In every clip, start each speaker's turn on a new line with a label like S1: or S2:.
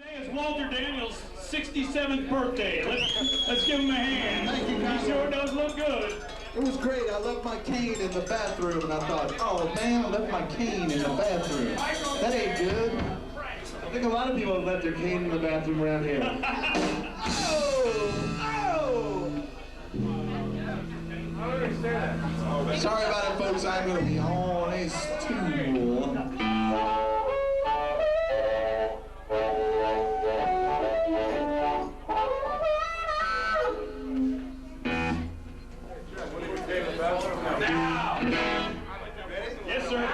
S1: Today is Walter Daniels' 67th birthday. Let's give him a hand.
S2: Thank you,
S1: He sure does look good.
S2: It was great. I left my cane in the bathroom, and I thought, oh man, I left my cane in the bathroom. That ain't good.
S3: I think a lot of people have left their cane in the bathroom around here.
S2: Sorry about it, folks. I'm going to be on a stool.
S1: Yes, sir.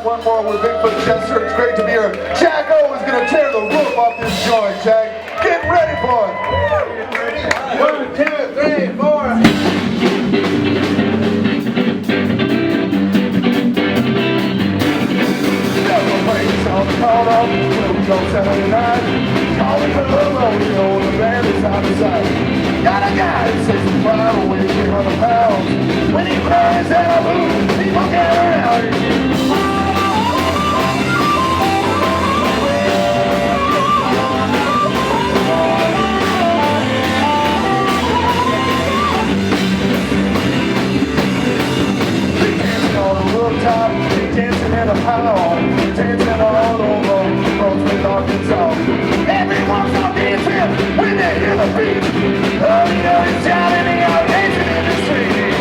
S2: One more with Bigfoot Chester. It's great to be here. Jacko is going to tear the roof off this joint, Jack. Get ready for it. 1, 2, 3, 4. On the corner, we go Saturday night. Calling for love, we know the band is out of sight. Got a guy that says he's proud, weighs 300 pounds. When he cries out, people get around. Dancing in a pile, dancing all over Brunswick, Arkansas. Everyone's on dancing when they hear the beat. Oh, you know it's shouting and you're dancing in the street.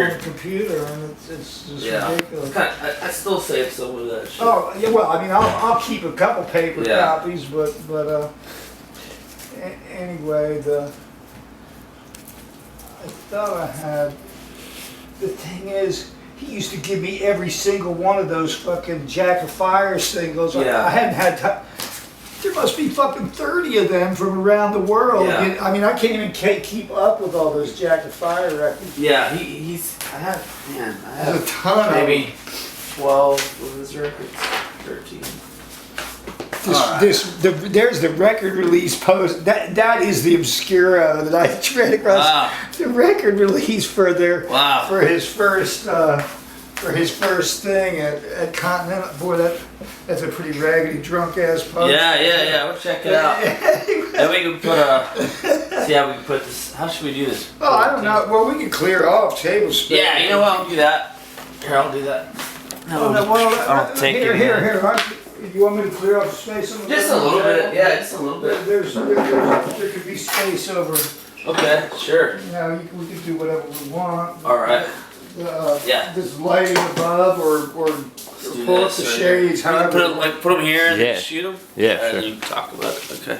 S4: weird.
S2: the computer, and it's just
S4: Yeah.
S2: ridiculous.
S4: I still save some of that shit.
S2: Oh yeah, well, I mean, I'll keep a couple paper
S4: Yeah.
S2: copies, but anyway, I thought I had. The thing is, he used to give me every single one of those fucking Jack of Fire singles.
S4: Yeah.
S2: I hadn't had time. There must be fucking 30 of them from around the world.
S4: Yeah.
S2: I mean, I can't even keep up with all those Jack of Fire records.
S4: Yeah, he's. I have
S2: There's a ton of
S4: maybe 12 of his records. 13.
S2: There's the record release post. That is the Obscura that I read across.
S4: Wow.
S2: The record release for
S4: Wow.
S2: for his first thing at Continental. Boy, that's a pretty raggedy drunk ass post.
S4: Yeah. We'll check it out. Then we can put see how we can put this. How should we do this?
S2: Oh, I don't know. Well, we can clear off table space.
S4: Yeah, you know what? I'll do that. Here, I'll do that.
S2: Oh, no, well,
S4: I don't take it.
S2: Here. You want me to clear off space?
S4: Just a little bit. Yeah, just a little bit.
S2: There could be space over.
S4: Okay, sure.
S2: You know, we can do whatever we want.
S4: All right.
S2: Yeah. This lighting above or
S4: Do
S2: pull up
S4: this
S2: the
S4: right
S2: shades.
S4: here.
S2: However.
S4: Put them here and
S5: Yeah.
S4: then shoot them.
S5: Yeah,
S4: And
S5: sure.
S4: you can talk about it. Okay.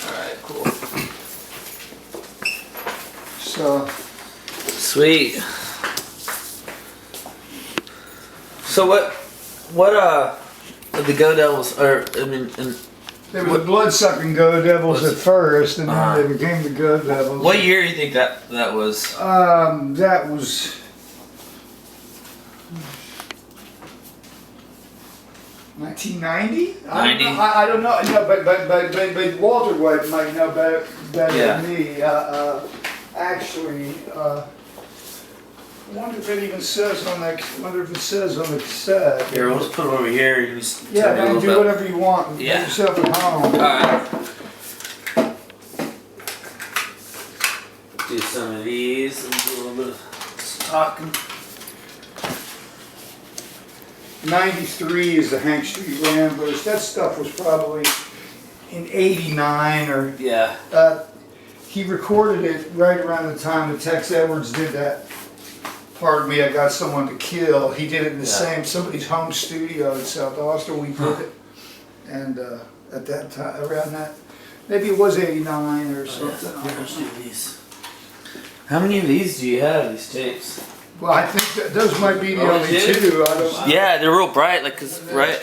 S4: All right. Cool.
S2: So.
S4: Sweet. So what the Go Devils or I mean and
S2: They were the blood-sucking Go Devils at first, and then
S4: Uh-huh.
S2: they became the Go Devils.
S4: what year do you think that was?
S2: That was 1990.
S4: 90?
S2: I don't know. No, but Walter White might know better
S4: Yeah.
S2: than me. Actually, I wonder if it even says on that. Wonder if it says on the cassette.
S4: Here, we'll just put them over here. You can just
S2: Yeah,
S4: turn it a
S2: man,
S4: little
S2: do
S4: bit.
S2: whatever you want. Make
S4: Yeah.
S2: yourself at home.
S4: All right. Do some of these and do a little bit of talking.
S2: 93 is the Hank Street Ramblers. That stuff was probably in 89 or.
S4: Yeah.
S2: He recorded it right around the time that Tex Edwards did that. Pardon me, I got someone to kill. He did it in the
S4: Yeah.
S2: somebody's home studio in South Austin. We did it, and at that time, around that, maybe it was 89 or something.
S4: Here, let's do these. How many of these do you have? These tapes?
S2: Well, I think that those might be the
S4: Oh,
S2: only
S4: you did?
S2: two. I don't.
S4: Yeah, they're real bright. Like, 'cause right.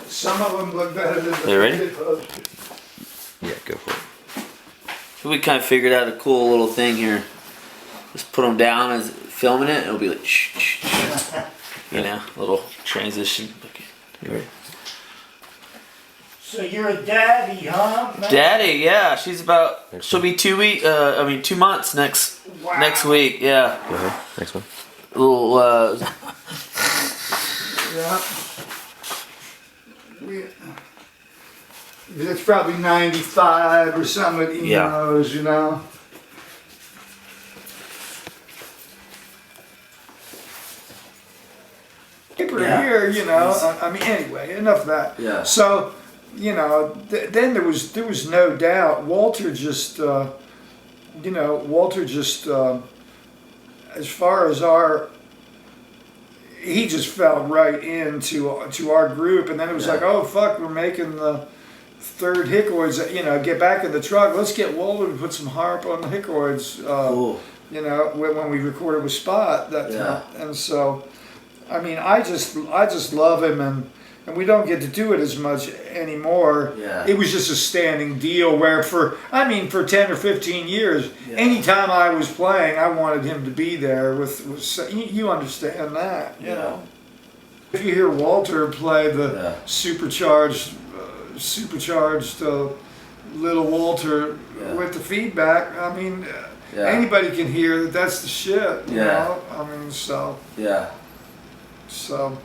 S2: Some of them look better than the
S4: They ready?
S2: posters.
S5: Yeah, go for it.
S4: We kind of figured out a cool little thing here. Just put them down as filming it. It'll be like, shh, shh, shh. You know, little transition. Okay. You ready?
S2: So you're a daddy, huh? man?
S4: Daddy, yeah, she's about. She'll be 2 months next
S2: Wow.
S4: next week. Yeah,
S5: Go ahead. Next one.
S4: little.
S2: Yeah. It's probably 95 or something. He
S4: Yeah.
S2: knows, you know. Paper
S4: Yeah.
S2: here, you know. I mean, anyway, enough of that.
S4: Yeah.
S2: So, you know, then there was no doubt. Walter just, as far as he just fell right into our group, and then it was like, oh fuck, we're making the third Hickoids. You know, get back in the truck. Let's get Walter to put some harp on the Hickoids.
S4: Cool.
S2: You know, when we recorded with Spot that time, and so, I mean, I just love him, and we don't get to do it as much anymore.
S4: Yeah.
S2: It was just a standing deal where for 10 or 15 years, anytime I was playing, I wanted him to be there with you understand that, you know. If you hear Walter play the supercharged little Walter with the feedback, I mean, anybody can hear that that's the shit, you know? I mean, so.
S4: Yeah.
S2: So.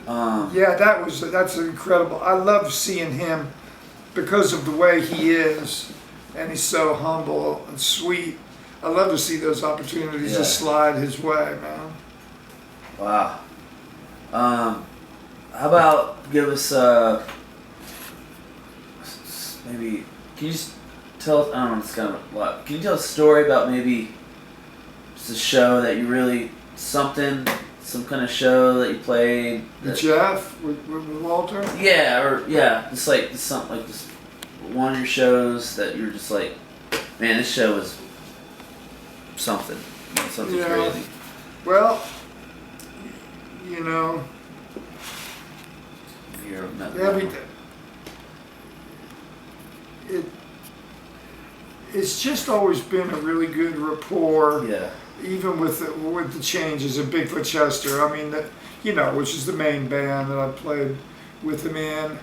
S2: Yeah, that's incredible. I love seeing him because of the way he is, and he's so humble and sweet. I love to see those opportunities just slide his way, man.
S4: Wow. How about give us maybe can you just tell. I don't know. It's kind of a lot. Can you tell a story about maybe just a show that you really some kind of show that you played?
S2: With Jeff, with Walter.
S4: Yeah, or just like something like just one of your shows that you were just like, man, this show was something crazy.
S2: Well, you know, it's just always been a really good rapport.
S4: Yeah.
S2: Even with the changes in Bigfoot Chester, I mean, which is the main band that I played with him in,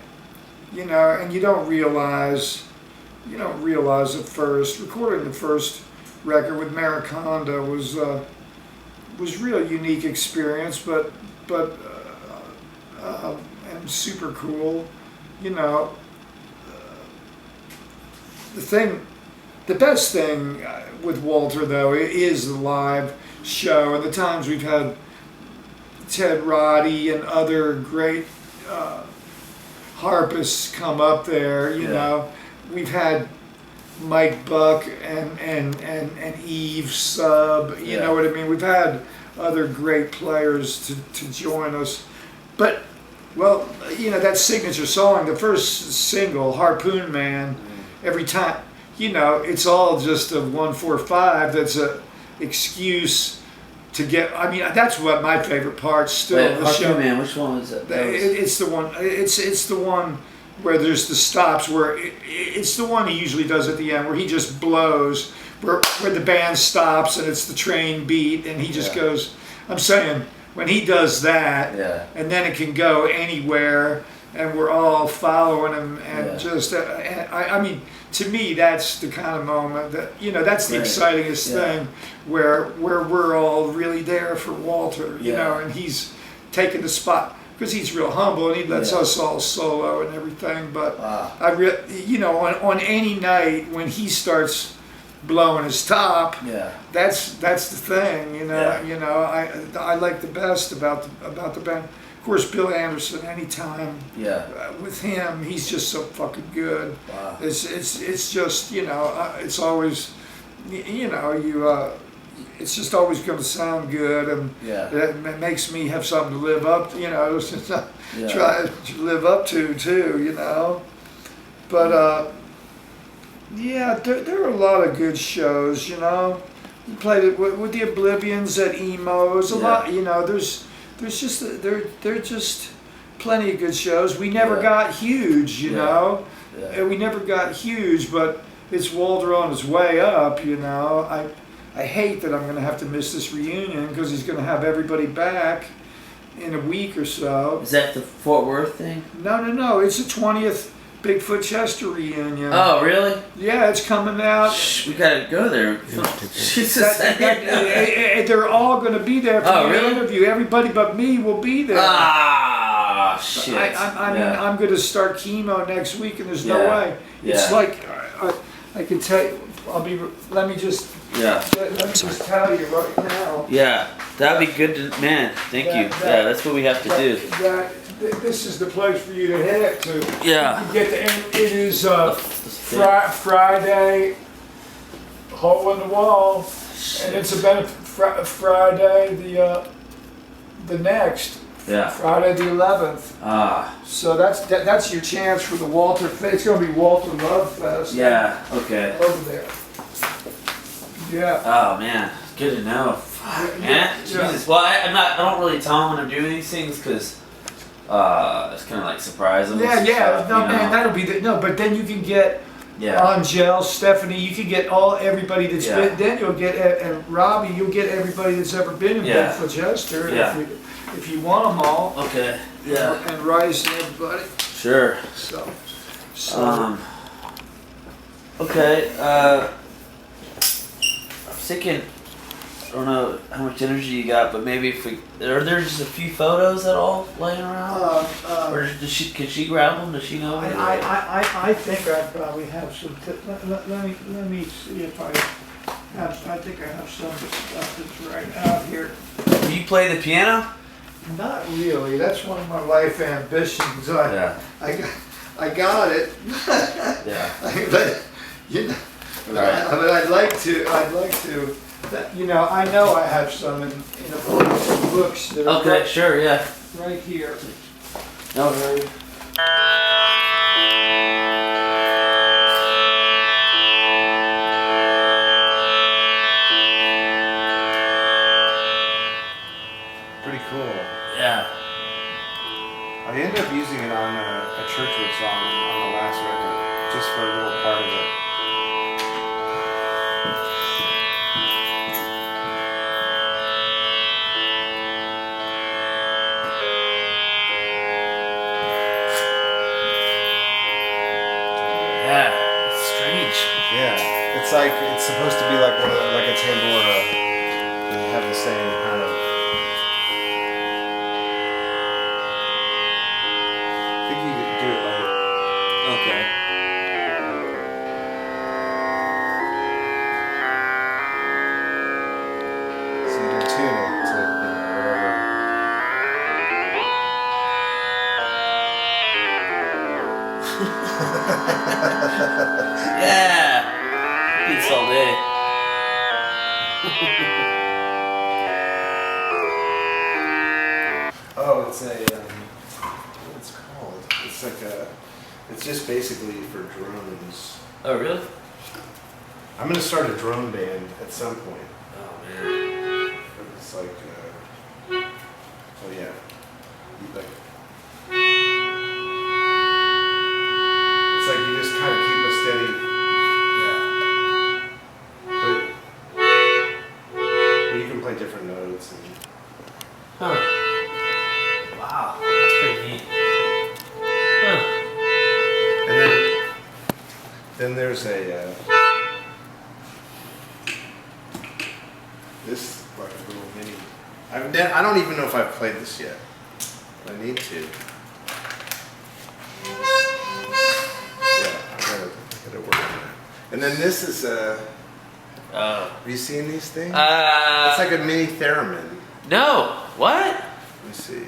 S2: and you don't realize at first, recording the first record with Mariconda was a real unique experience, but and super cool, The best thing with Walter, though, is the live show, and the times we've had Ted Roddy and other great harpists come up there. You know, we've had Mike Buck and Eve Sub. You know what I mean? We've had other great players to join us, but that signature song, the first single, Harpoon Man, every time. It's all just a 1-4-5. That's a excuse to get. I mean, that's what my favorite part still.
S4: Wait, Harpoon Man, which one was it?
S2: It's the one. It's the one where there's the stops. Where it's the one he usually does at the end, where he just blows, where the band stops and it's the train beat, and he just goes. I'm saying when he does that, and then it can go anywhere, and we're all following him, and just. I mean. To me, that's the kind of moment that that's the excitingest thing, where we're all really there for Walter, and he's taking the spot because he's real humble and he lets us all solo and everything. But on any night when he starts blowing his top, that's the thing, I like the best about the band. Of course, Bill Anderson. Anytime with him, he's just so fucking good.
S4: Wow.
S2: It's just it's always it's just always going to sound good, and it makes me have something to live up. Try to live up to too. But there are a lot of good shows. We played it with the Oblivions at Emo's. A lot. There's just plenty of good shows. We never got huge, we never got huge, but it's Walter on his way up, I hate that I'm going to have to miss this reunion because he's going to have everybody back in a week or so.
S4: Is that the Fort Worth thing?
S2: No. It's the 20th Bigfoot Chester reunion.
S4: Oh, really?
S2: Yeah, it's coming out.
S4: We gotta go there.
S2: They're all going to be there for the interview. Everybody but me will be there.
S4: Ah, shit.
S2: I'm going to start chemo next week, and there's no way. It's like I can tell you. Let me just tell you right now.
S4: Yeah, that'd be good to, man. Thank you. That's what we have to do.
S2: This is the place for you to head to.
S4: Yeah.
S2: You get it is Friday, hole in the wall, and it's a Friday the next. Friday the 11th. So that's your chance for the Walter. It's going to be Walter Love Fest.
S4: Yeah. Okay.
S2: Over there. Yeah.
S4: Oh man, good to know. Man, Jesus. Well, I don't really tell them when I'm doing these things because. It's kind of like surprising.
S2: Man, that'll be but then you can get Angel, Stephanie, you can get everybody that's been. Then you'll get and Robbie, you'll get everybody that's ever been in Bigfoot Chester if you want them all.
S4: Okay. Yeah.
S2: And Rice and everybody.
S4: Sure.
S2: So.
S4: Okay. I'm thinking. I don't know how much energy you got, but maybe are there just a few photos at all laying around? Or can she grab them? Does she know?
S2: I think I probably have some. Let me see if I have. I think I have some stuff that's right out here.
S4: Do you play the piano?
S2: Not really. That's one of my life ambitions. I got it.
S4: Yeah.
S2: But
S3: I'd like to.
S2: You know, I have some in books that are
S4: Okay, sure, yeah.
S2: right here.
S4: Okay.
S3: Pretty cool.
S4: Yeah.
S3: I ended up using it on a Churchwood song on the last record, just for a little part of it.
S4: Yeah. It's strange.
S3: Yeah, it's like it's supposed to be like one of the, like a tambora. They have the same kind of. I think you could do it like.
S4: Okay.
S3: So you can tune it to whatever.
S4: Yeah. Beats all day.
S3: Oh, it's a what's it called? It's like it's just basically for drones.
S4: Oh, really?
S3: I'm gonna start a drone band at some point.
S4: Oh, man.
S3: It's like, oh yeah, like it's like you just kind of keep a steady. But you can play different notes and.
S4: Huh. Wow. That's pretty neat. Huh.
S3: And then there's a this like a little mini. I don't even know if I've played this yet. I need to. Yeah, I gotta work on that. And then this is have you seen these things? It's like a mini theremin.
S4: No. What?
S3: Let me see.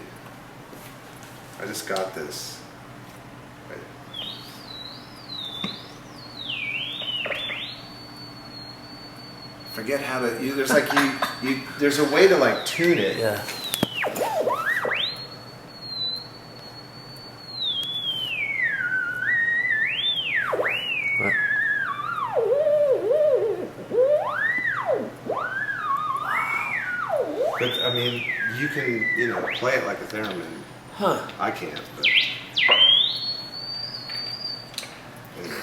S3: I just got this. Wait. Forget how to. There's like there's a way to like tune it.
S4: Yeah.
S5: What?
S3: But I mean, you can play it like a theremin.
S4: Huh.
S3: I can't. But anyway.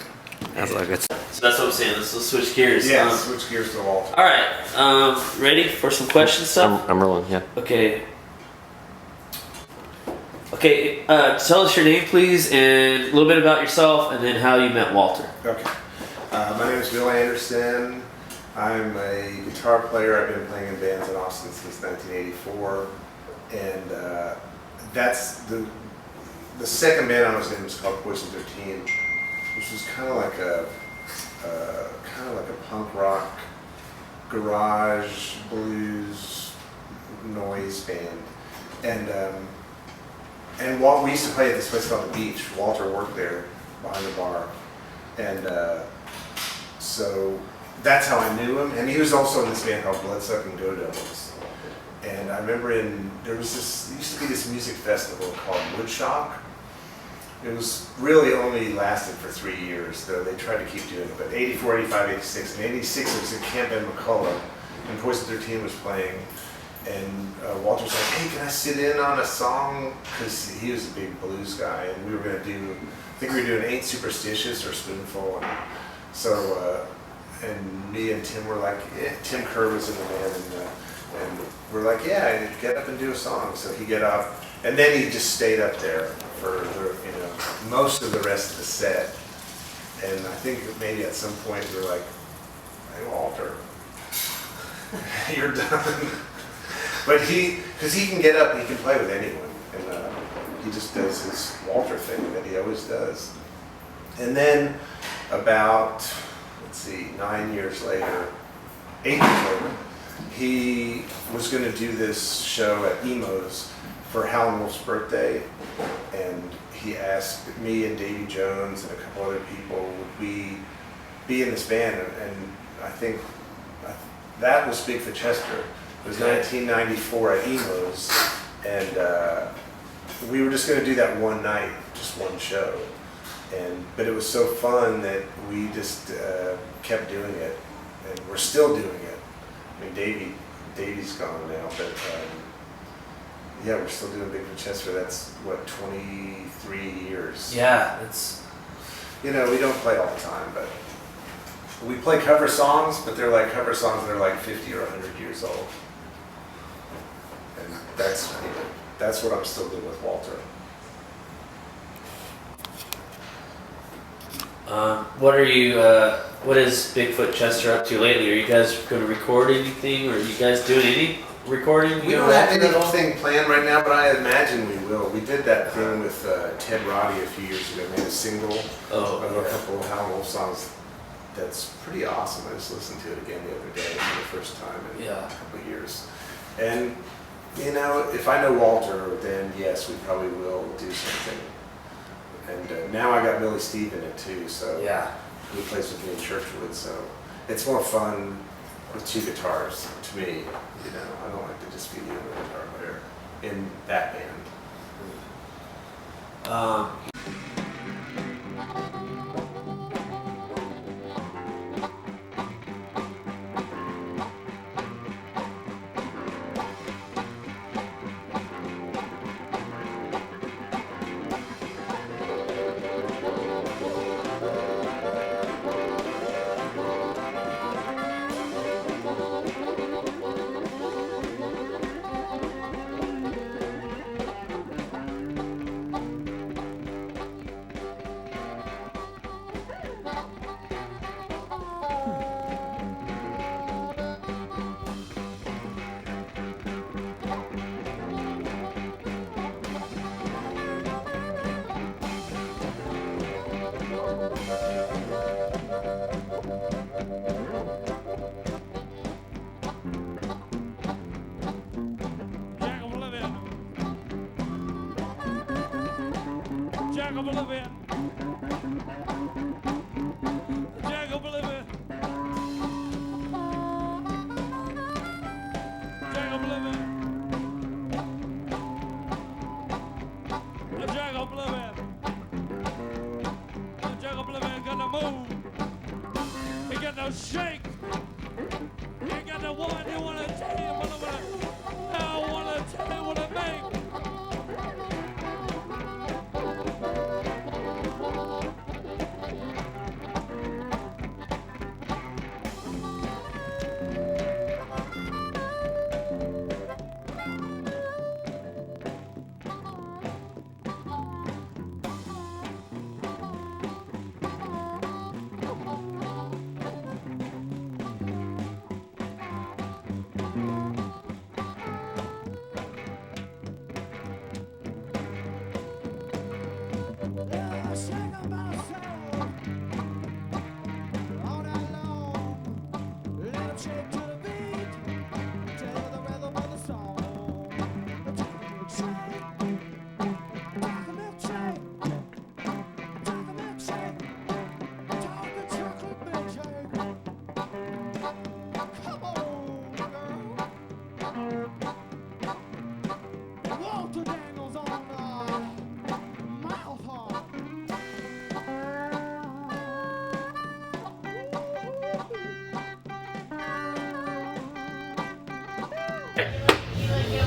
S5: That's like it's.
S4: So that's what I'm saying. Let's switch gears.
S3: Yeah. Switch gears to Walter.
S4: All right. Ready for some questions, stuff?
S5: I'm rolling. Yeah.
S4: Okay. Okay. Tell us your name, please, and a little bit about yourself, and then how you met Walter.
S3: Okay. My name is Bill Anderson. I'm a guitar player. I've been playing in bands in Austin since 1984, and that's the second band I was in was called Poison 13, which was kind of like a punk rock, garage, blues, noise band, and we used to play at this place called The Beach. Walter worked there behind the bar, and so that's how I knew him. And he was also in this band called Bloodsucking Go Devils. And I remember there used to be this music festival called Woodstock. It was really only lasted for 3 years, though they tried to keep doing it. But 84, 85, 86, and 86 it was in Cambell, and Poison 13 was playing. And Walter was like, hey, can I sit in on a song? Because he was a big blues guy, and we were going to do, I think we were doing Ain't Superstitious or Spoonful. And so, and me and Tim were like, Tim Kerr was in the band, and we're like, yeah, get up and do a song. So he get up, and then he just stayed up there for most of the rest of the set. And I think maybe at some point we were like, hey Walter, you're done. But because he can get up, he can play with anyone, and he just does his Walter thing that he always does. And then about, 8 years later, he was going to do this show at Emo's for Howlin' Wolf's birthday, and he asked me and Davy Jones and a couple other people, would we be in this band, and I think that was Bigfoot Chester. It was 1994 at Emo's, and we were just going to do that one night, just one show. But it was so fun that we just kept doing it, and we're still doing it. I mean, Davey's gone now, but yeah, we're still doing Bigfoot Chester. That's what, 23 years.
S4: Yeah, it's.
S3: You know, we don't play all the time, but we play cover songs, but they're like cover songs that are like 50 or 100 years old. And that's what I'm still doing with Walter.
S4: What is Bigfoot Chester up to lately? Are you guys going to record anything, or are you guys doing any recording?
S3: We don't have anything planned right now, but I imagine we will. We did that thing with Ted Roddy a few years ago. Made a single of a couple of Howlin' Wolf songs. That's pretty awesome. I just listened to it again the other day for the first time in a couple of years. And you know, if I know Walter, then yes, we probably will do something. And now I got Billy Steve in it too, so he plays with me in Churchwood. So it's more fun with two guitars to me. You know, I don't like to just be the only guitar player in that band.
S1: Jack of Oblivion. Jack of Oblivion. Jack of Oblivion. Jack of Oblivion. Jack of Oblivion got no move. He got no shake. He got no one. He wanna tell you what I wanna tell you what I make.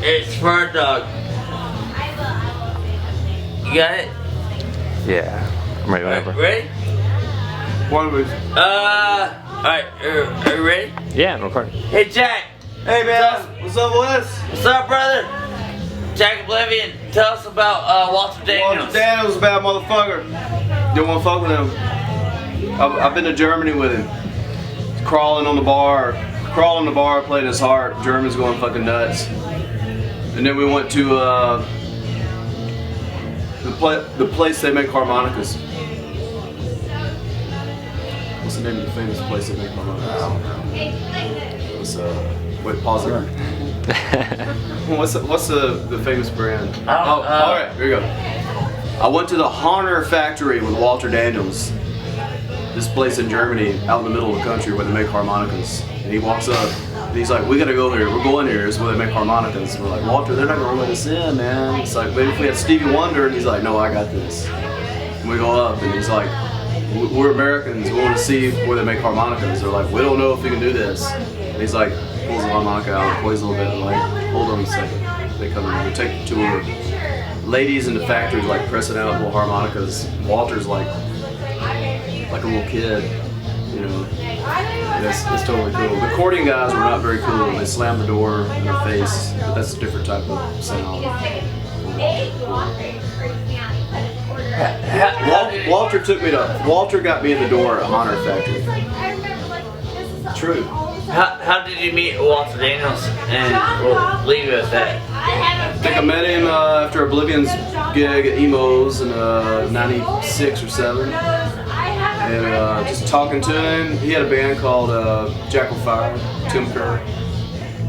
S4: It's Bird Dog. You got it?
S5: Yeah. I'm ready whenever.
S4: Ready? Alright, are you ready?
S5: Yeah, I'm recording.
S4: Hey Jack!
S6: Hey man, what's up, Wes?
S4: What's up, brother? Jack Oblivion, tell us about Walter Daniels.
S6: Walter Daniels, bad motherfucker. Don't want to fuck with him. I've been to Germany with him. Crawling on the bar, playing his heart. Germans going fucking nuts. And then we went to the place they make harmonicas. What's the name of the famous place they make harmonicas? It was wait, pause it. What's the famous brand? All right, here we go. I went to the Honor factory with Walter Daniels. This this place in Germany, out in the middle of the country where they make harmonicas. And he walks up, and he's like, "We gotta go there. We're going here. It's where they make harmonicas." And we're like, "Walter, they're not gonna let us in, man." It's like, maybe if we had Stevie Wonder, and he's like, "No, I got this." And we go up, and he's like, "We're Americans. We want to see where they make harmonicas." They're like, "We don't know if we can do this." And he's like, pulls the harmonica out, plays a little bit, and like, "Hold on a second." They come in, we take the tour. Ladies in the factory like pressing out little harmonicas. Walter's like a little kid, you know. That's totally cool. The accordion guys were not very cool. They slammed the door in their face, but that's a different type of sound. Walter got me in the door at Honor Factory. True.
S4: How did you meet Walter Daniels? And we'll leave it at that.
S6: I think I met him after Oblivion's gig at Emo's in '96 or '7. And just talking to him, he had a band called Jackal Fire, Tim Kerr,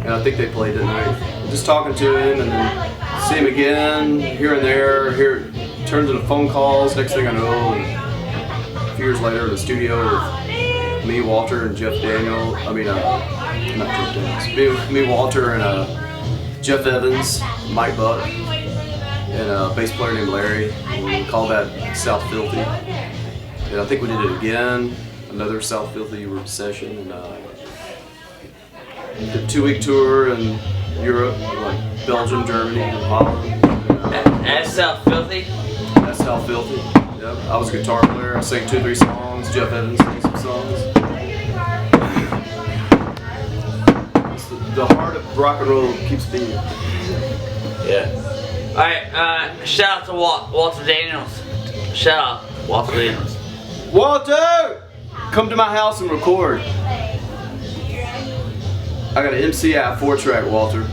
S6: and I think they played that night. Just talking to him, and then see him again here and there. Here turns into phone calls. Next thing I know, and a few years later, in the studio with me, Walter, and Jeff Daniel. I mean, not Jeff Daniels. Me, Walter, and Jeff Evans, Mike Buck, and a bass player named Larry. We called that South Filthy. And I think we did it again, another South Filthy session, and did a 2-week tour in Europe, like Belgium, Germany, and Holland.
S4: As South Filthy?
S6: That's South Filthy. Yep. I was a guitar player. I sang 2 or 3 songs. Jeff Evans sang some songs. It's the heart of rock and roll keeps beating.
S4: Yeah. All right. Shout out to Walter Daniels. Shout out Walter Daniels.
S6: Walter! Come to my house and record. I got an MCI 4-track, Walter.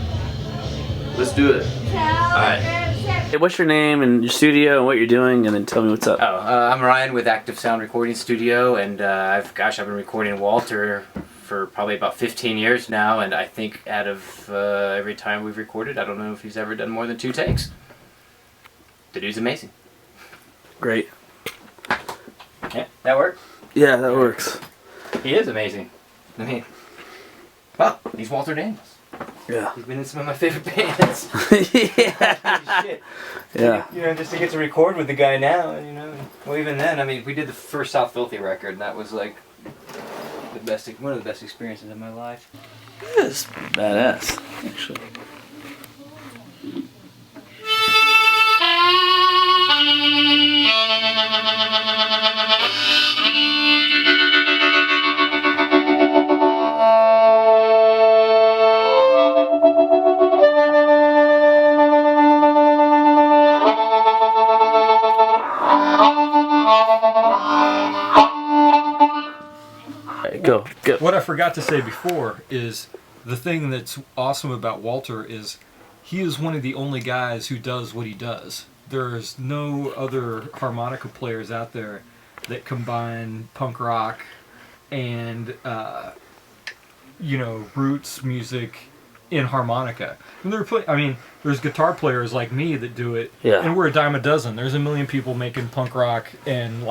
S6: Let's do it.
S4: Alright. Hey, what's your name and your studio and what you're doing, and then tell me what's up.
S7: I'm Ryan with Active Sound Recording Studio, and I've been recording Walter for probably about 15 years now, and I think out of every time we've recorded, I don't know if he's ever done more than 2 takes. The dude's amazing.
S4: Great.
S7: Yeah, that worked?
S4: Yeah, that works.
S7: He is amazing. I mean, well, he's Walter Daniels.
S4: Yeah.
S7: He's been in some of my favorite bands.
S4: Yeah.
S7: Shit.
S4: Yeah.
S7: You know, just to get to record with the guy now, and you know, well, even then, I mean, we did the first South Filthy record, and that was like one of the best experiences of my life.
S4: It's badass, actually. Go.
S8: What I forgot to say before is the thing that's awesome about Walter is he is one of the only guys who does what he does. There's no other harmonica players out there that combine punk rock and roots music in harmonica. And there's guitar players like me that do it, and we're a dime a dozen. There's a million people making punk rock and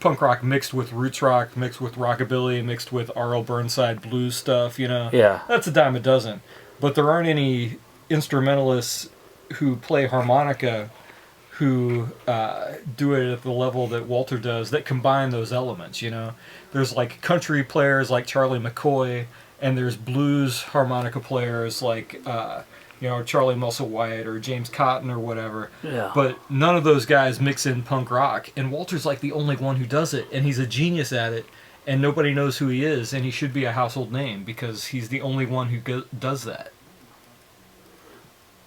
S8: punk rock mixed with roots rock, mixed with rockabilly, mixed with R.L. Burnside blues stuff, you know.
S4: Yeah.
S8: That's a dime a dozen. But there aren't any instrumentalists who play harmonica who do it at the level that Walter does, that combine those elements, you know. There's like country players like Charlie McCoy, and there's blues harmonica players like Charlie Musselwhite or James Cotton or whatever.
S4: Yeah.
S8: But none of those guys mix in punk rock, and Walter's like the only one who does it, and he's a genius at it, and nobody knows who he is, and he should be a household name because he's the only one who does that.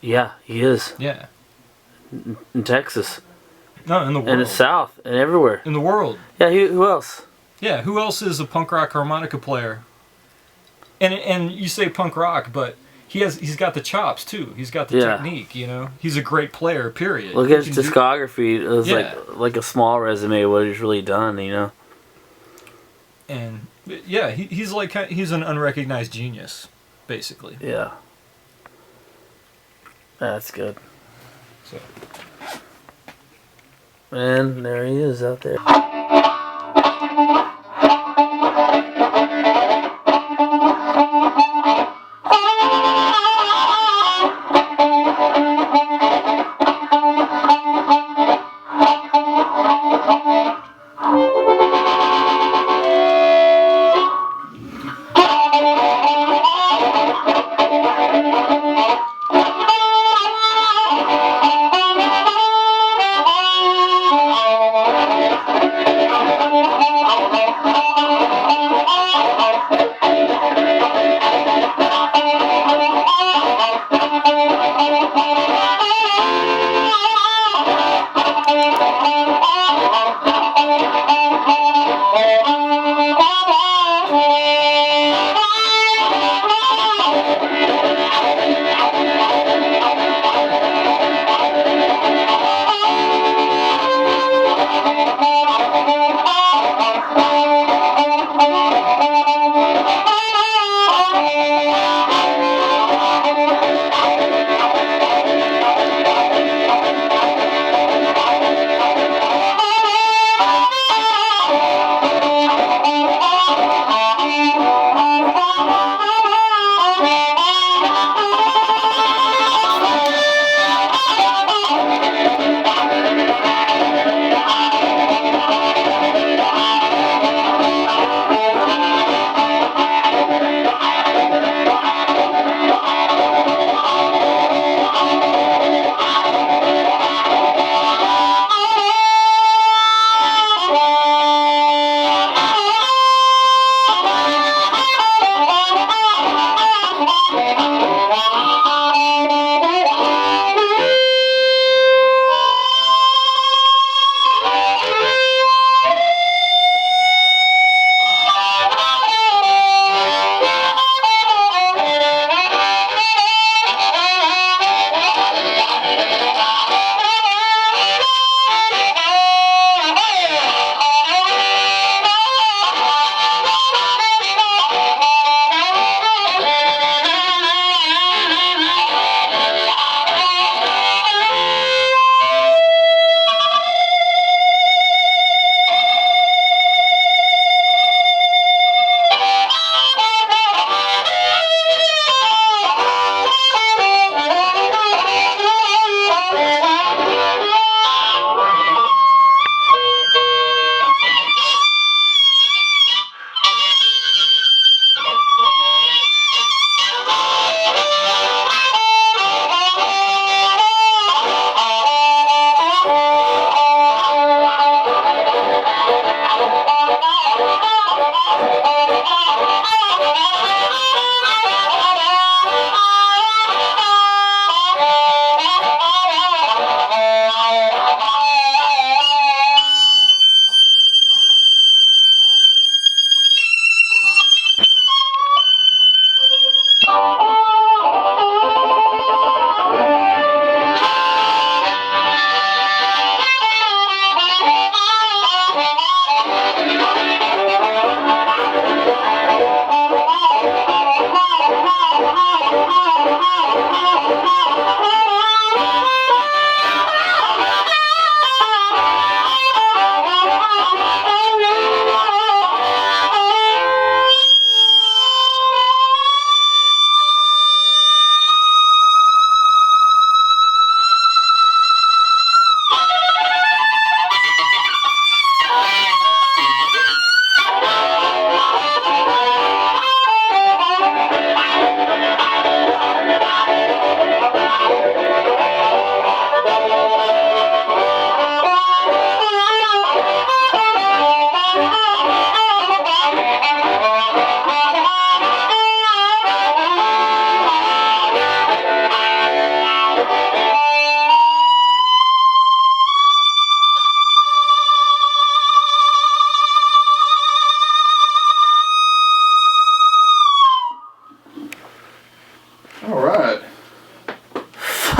S4: Yeah, he is.
S8: Yeah.
S4: In Texas.
S8: No, in the world.
S4: And the South, and everywhere.
S8: In the world.
S4: Yeah, who else?
S8: Yeah, who else is a punk rock harmonica player? And you say punk rock, but he's got the chops too. He's got the technique, you know. He's a great player, period.
S4: Look at his discography. It was like a small resume of what he's really done, you know.
S8: And yeah, he's an unrecognized genius, basically.
S4: Yeah. That's good.
S8: So.
S4: And there he is out there.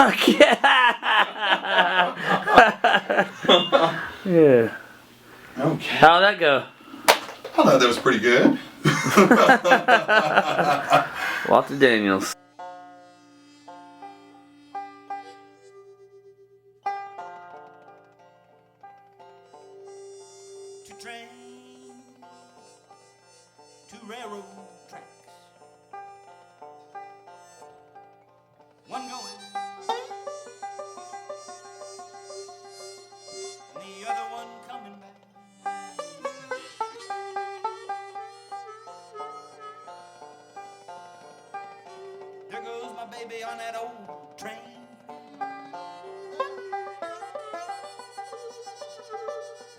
S4: Fuck yeah! Yeah.
S9: Okay.
S4: How'd that go?
S9: I thought that was pretty good.
S4: Walter Daniels.
S10: Two trains, two railroad tracks, one going and the other one coming back. There goes my baby on that old train.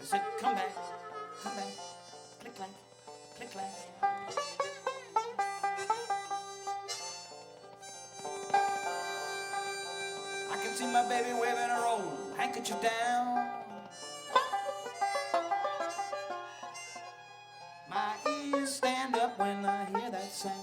S10: I said, come back, click clack, click clack. I can see my baby waving her old handkerchief down. My ears stand up when I hear that sound.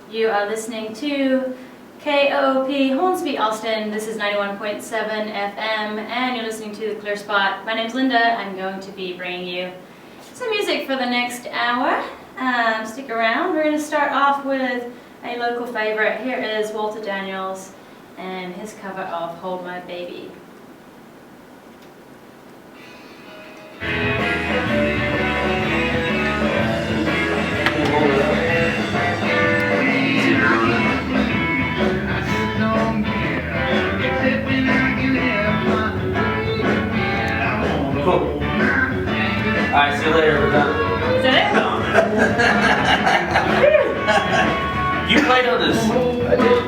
S11: You are listening to KOP Hornsby Austin. This is 91.7 FM, and you're listening to The Clear Spot. My name's Linda. I'm going to be bringing you some music for the next hour. Stick around. We're going to start off with a local favorite. Here is Walter Daniels and his cover of Hold My Baby.
S4: Cool. Alright, see you later. We're done.
S11: Is that
S4: No. You played on this. I did.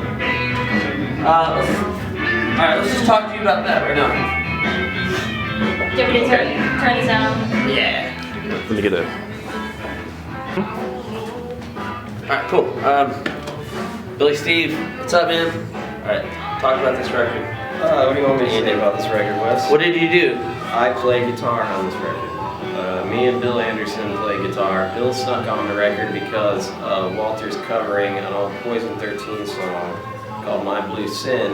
S4: Alright, let's just talk to you about that right now.
S11: Do you want me to turn this down?
S4: Yeah.
S5: Let me get a.
S4: Alright, cool. Billy Steve, what's up, man? Alright, talk about this record.
S6: What do you want me to say about this record, Wes?
S4: What did you do?
S6: I play guitar on this record. Me and Bill Anderson play guitar. Bill snuck on the record because Walter's covering an old Poison 13 song called My Blue Sin.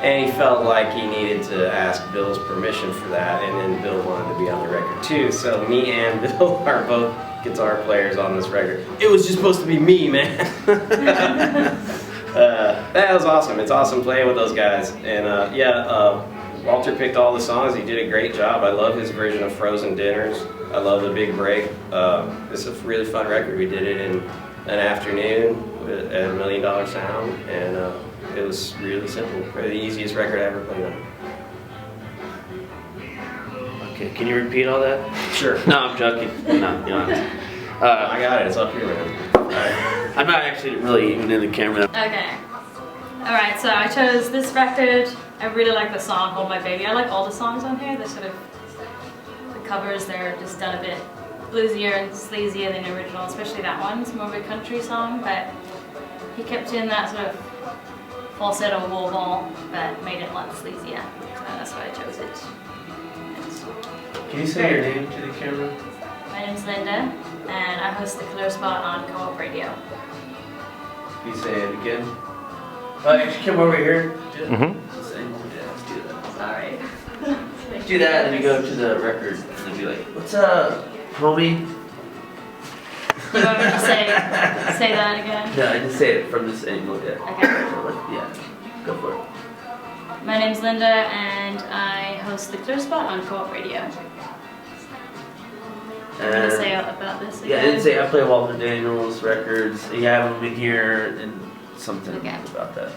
S6: And he felt like he needed to ask Bill's permission for that, and then Bill wanted to be on the record too. So me and Bill are both guitar players on this record. It was just supposed to be me, man. That was awesome. It's awesome playing with those guys. And Walter picked all the songs. He did a great job. I love his version of Frozen Dinners. I love The Big Break. It's a really fun record. We did it in an afternoon at $1 Million Sound, and it was really simple. Probably the easiest record I ever played on.
S4: Okay, can you repeat all that?
S6: Sure.
S4: No, I'm joking. No, you don't have to.
S6: I got it. It's up here, man.
S4: I'm not actually really even in the camera.
S11: Okay. Alright, so I chose this record. I really like the song Hold My Baby. I like all the songs on here. They're sort of, the covers, they're just done a bit bluesier and sleazier than the original, especially that one. It's more of a country song, but he kept in that sort of falsetto wall ball, but made it a lot sleazier. So that's why I chose it.
S4: Can you say your name to the camera?
S11: My name's Linda, and I host The Clear Spot on Co-op Radio.
S4: Can you say it again? Actually, come over here.
S5: Mm-hmm.
S4: Let's do that.
S11: Sorry.
S4: Do that, and then you go to the record, and then be like, "What's up, homie?"
S11: You want me to say that again?
S4: No, I just say it from this angle. Yeah.
S11: Okay.
S4: Yeah. Go for it.
S11: My name's Linda, and I host The Clear Spot on Co-op Radio. I'm going to say out about this again?
S4: Yeah, I didn't say I play Walter Daniels records. You have them in here and something about that.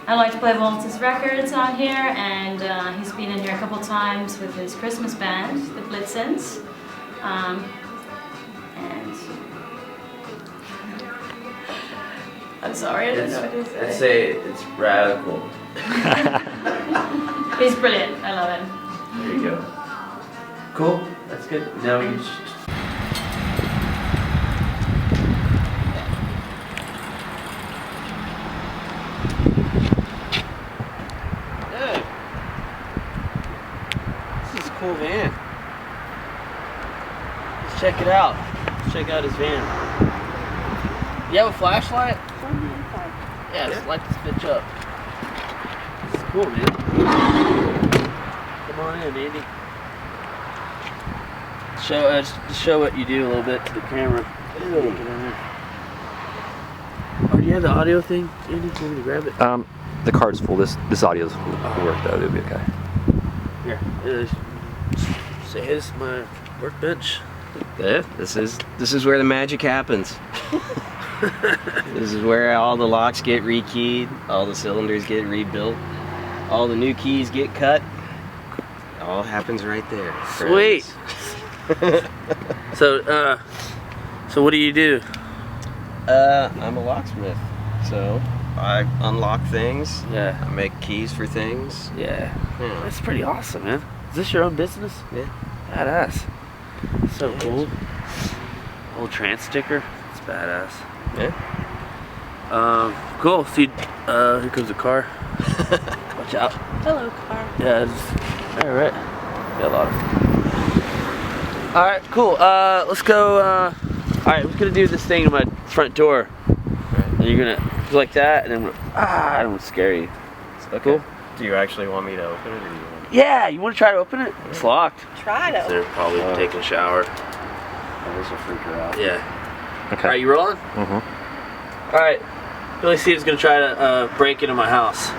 S11: I like to play Walter's records on here, and he's been in here a couple times with his Christmas band, the Blitzens. And I'm sorry, I didn't know what to say.
S4: I'd say it's radical.
S11: He's brilliant. I love him.
S4: There you go. Cool. That's good. Now we can.
S6: Hey. This is a cool van. Let's check it out. Let's check out his van. You have a flashlight? Yeah, let's light this bitch up. This is cool, man. Come on in, Andy. Show what you do a little bit to the camera. Oh, do you have the audio thing, Andy? Can you grab it?
S5: The card's full. This audio's will work though. It'll be okay.
S4: Here. Say this is my workbench.
S12: Yeah, this is where the magic happens. This is where all the locks get rekeyed, all the cylinders get rebuilt, all the new keys get cut. It all happens right there.
S4: Sweet. So what do you do?
S12: I'm a locksmith. So I unlock things.
S4: Yeah.
S12: I make keys for things.
S4: Yeah. That's pretty awesome, man. Is this your own business?
S12: Yeah.
S4: Badass. So cool. Old trans sticker. It's badass.
S12: Yeah.
S4: Cool. See, here comes a car. Watch out.
S13: Hello, car.
S4: Yeah. All right. Got a lot of. All right. Cool. Let's go. All right. We're gonna do this thing to my front door.
S12: Right.
S4: And you're gonna go like that, and then I don't want to scare you.
S12: Okay.
S4: Cool.
S12: Do you actually want me to open it, or do you want?
S4: Yeah. You want to try to open it? It's locked.
S13: Try to.
S4: They're probably taking a shower.
S12: This will freak her out.
S4: Yeah.
S5: Okay.
S4: All right. You rolling?
S5: Mm-hmm.
S4: All right. Billy Steve's gonna try to break into my house.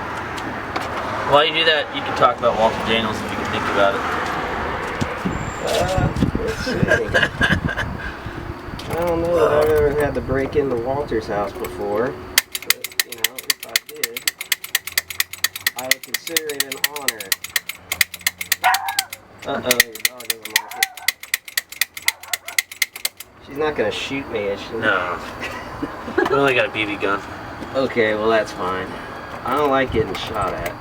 S4: While you do that, you can talk about Walter Daniels if you can think about it.
S12: Let's see. I don't know that I've ever had to break into Walter's house before, but you know, if I did, I would consider it an honor. Your dog doesn't like it. She's not gonna shoot me, is she?
S4: No. We only got a BB gun.
S12: Okay, well that's fine. I don't like getting shot at.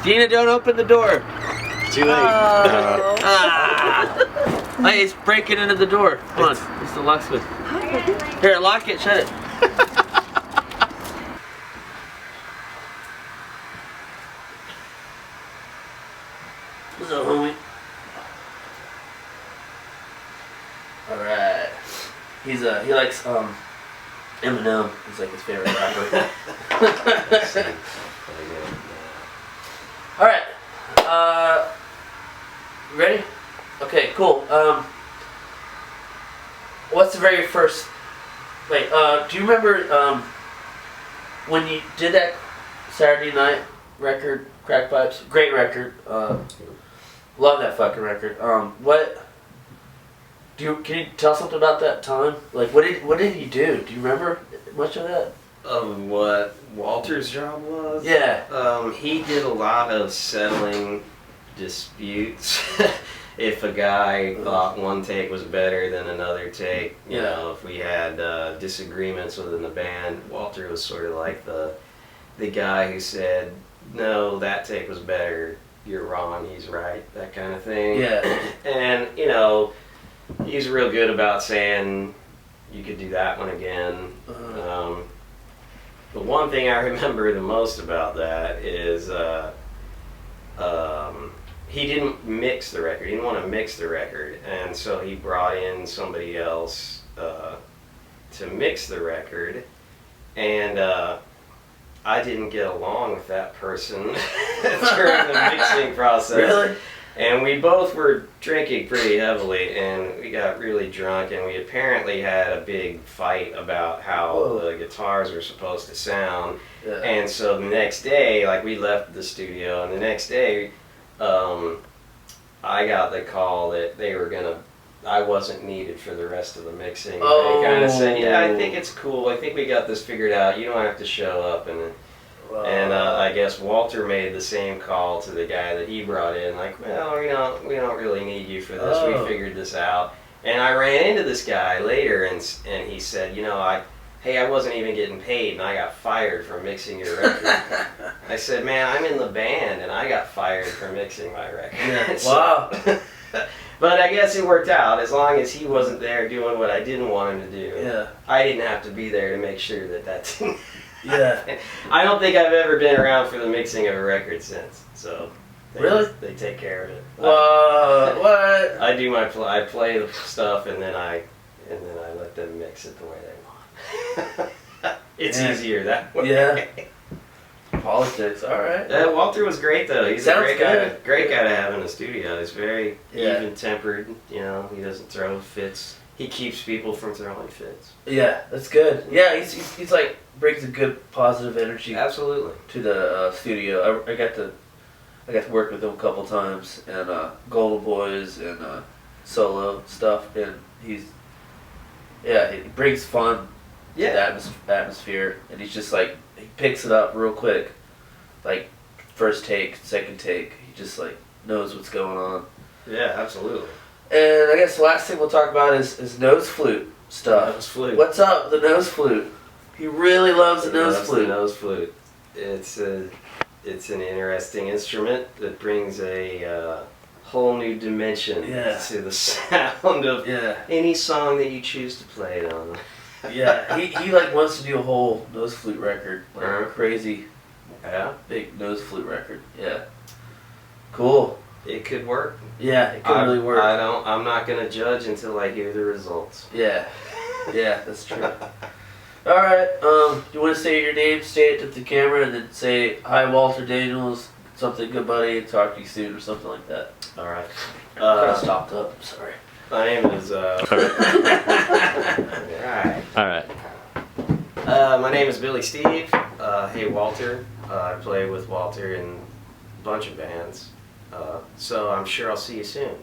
S4: Gina, don't open the door.
S12: Too late.
S4: Hey, he's breaking into the door. Come on, it's the locksmith. Here, lock it, shut it. What's up, homie? Alright. He likes Eminem. He's like his favorite rapper. Alright. You ready? Okay, cool. What's the very first... Wait, do you remember when you did that Saturday Night record, Crack Pipes? Great record. Love that fucking record. Can you tell something about that time? Like, what did he do? Do you remember much of that?
S12: Of what Walter's job was?
S4: Yeah.
S12: He did a lot of settling disputes. If a guy thought one take was better than another take, you know, if we had disagreements within the band, Walter was sort of like the guy who said, no, that take was better, you're wrong, he's right, that kind of thing.
S4: Yeah.
S12: And, you know, he's real good about saying, you could do that one again. The one thing I remember the most about that is he didn't mix the record. He didn't want to mix the record, and so he brought in somebody else to mix the record, and I didn't get along with that person during the mixing process.
S4: Really?
S12: And we both were drinking pretty heavily, and we got really drunk, and we apparently had a big fight about how the guitars were supposed to sound.
S4: Yeah.
S12: And so the next day, like, we left the studio, and the next day, I got the call that they were gonna, I wasn't needed for the rest of the mixing.
S4: Oh.
S12: They kind of said, yeah, I think it's cool. I think we got this figured out. You don't have to show up. And I guess Walter made the same call to the guy that he brought in, like, well, we don't really need you for this. We figured this out. And I ran into this guy later, and he said, hey, I wasn't even getting paid, and I got fired for mixing your record. I said, man, I'm in the band, and I got fired for mixing my record.
S4: Yeah. Wow.
S12: But I guess it worked out. As long as he wasn't there doing what I didn't want him to do,
S4: Yeah.
S12: I didn't have to be there to make sure that didn't.
S4: Yeah.
S12: I don't think I've ever been around for the mixing of a record since. So they take care of it.
S4: What?
S12: I do my I play the stuff, and then I let them mix it the way they want. It's easier that way.
S4: Yeah. Politics. All right.
S12: Walter was great though. He's a great guy. Great guy to have in the studio. He's very even tempered. He doesn't throw fits. He keeps people from throwing fits.
S4: Yeah, that's good. Yeah, he's like brings a good positive energy.
S12: Absolutely.
S4: To the studio. I got to work with him a couple times, and Golden Boys and solo stuff, and he brings fun to the atmosphere, and he's just like, he picks it up real quick, like first take, second take. He just like knows what's going on.
S12: Yeah, absolutely.
S4: And I guess the last thing we'll talk about is nose flute stuff.
S12: Nose flute.
S4: What's up with the nose flute? He really loves the nose flute.
S12: The nose flute. It's an interesting instrument that brings a whole new dimension to the sound of any song that you choose to play it on.
S4: Yeah, he like wants to do a whole nose flute record, like a crazy, big nose flute record. Yeah, cool.
S12: It could work.
S4: Yeah, it could really work.
S12: I'm not gonna judge until I hear the results.
S4: Yeah, that's true. All right, you want to say your name, say it to the camera, and then say, hi, Walter Daniels, something good, buddy, talk to you soon, or something like that.
S12: All right.
S4: Kind of stopped up, sorry.
S12: My name is, All right. My name is Billy Steve. Hey, Walter. I play with Walter in a bunch of bands. So I'm sure I'll see you soon.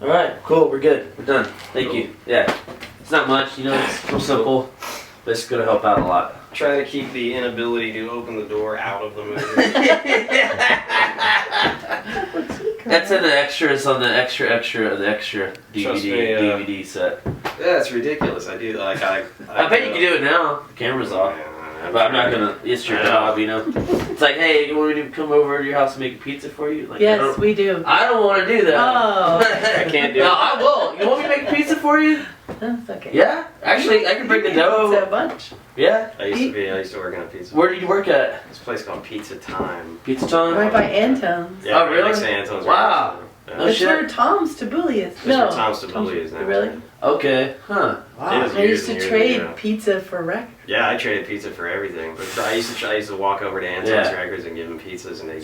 S4: All right, cool. We're good. We're done. Thank you. Yeah, it's not much. It's real simple, but it's gonna help out a lot.
S12: Try to keep the inability to open the door out of the movie.
S4: That's in the extras on the extra DVD set.
S12: Yeah, it's ridiculous. I do like I
S4: bet you can do it now. The camera's off. But I'm not gonna. It's your job, It's like, hey, you want me to come over to your house and make a pizza for you? Like,
S13: yes, we do.
S4: I don't want to do that.
S13: Oh,
S12: I can't do it.
S4: No, I will. You want me to make a pizza for you?
S13: That's okay.
S4: Yeah, actually, I can bring the dough.
S13: Pizza a bunch.
S4: Yeah.
S12: I used to work in a pizza.
S4: Where did you work at?
S12: This place called Pizza Time.
S4: Pizza Time.
S13: Right by Antone's.
S12: Yeah,
S4: oh, really?
S12: Next to Antone's.
S4: Wow.
S12: Yeah.
S13: That's where Tom's Tabbouleh is.
S12: That's where Tom's Tabbouleh is now.
S13: Really?
S4: Okay. Huh.
S13: Wow. I used to trade pizza for records.
S12: Yeah, I traded pizza for everything. But I used to walk over to Antone's Records and give them pizzas, and they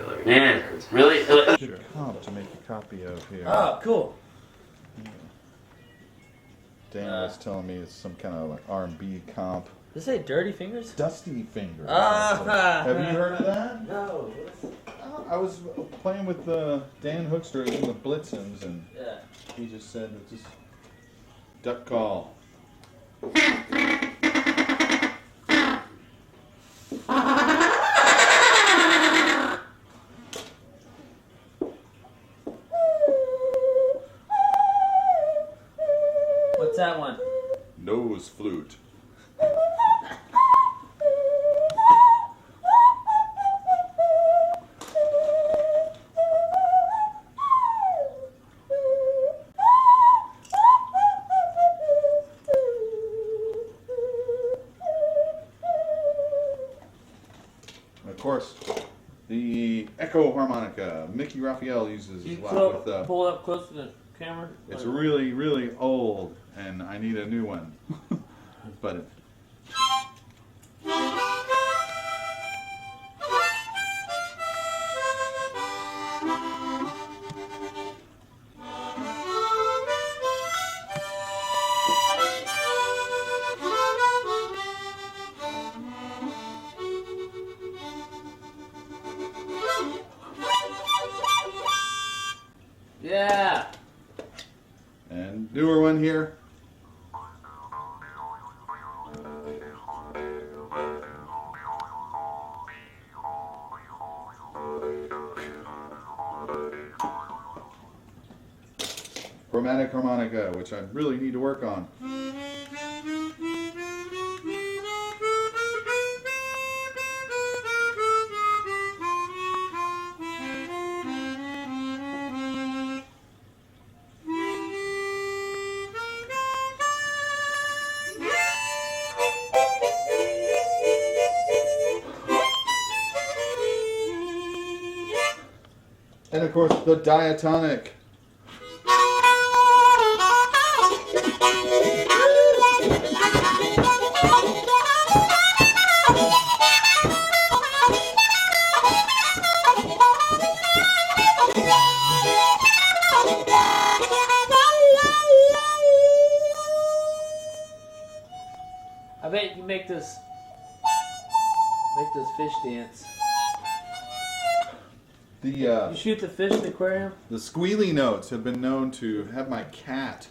S12: let me
S4: Man,
S12: records.
S4: really?
S9: Sure. Comp to make a copy of here.
S4: Oh, cool.
S9: Dan was telling me it's some kind of like R&B comp.
S7: Does it say Dirty Fingers?
S9: Dusty Fingers.
S7: Ah.
S9: Have you heard of that?
S7: No.
S9: I was playing with Dan Hookster in the Blitzens, and he just said it's just duck call.
S7: What's that one?
S9: Nose flute. Of course, the echo harmonica. Mickey Raphael uses a lot with.
S7: Pull up close to the camera.
S9: It's really, really old, and I need a new one. But. done here. Chromatic harmonica, which I really need to work on. And of course, the diatonic.
S4: I bet you make those fish dance. You shoot the fish in the aquarium?
S9: The squealy notes have been known to have my cat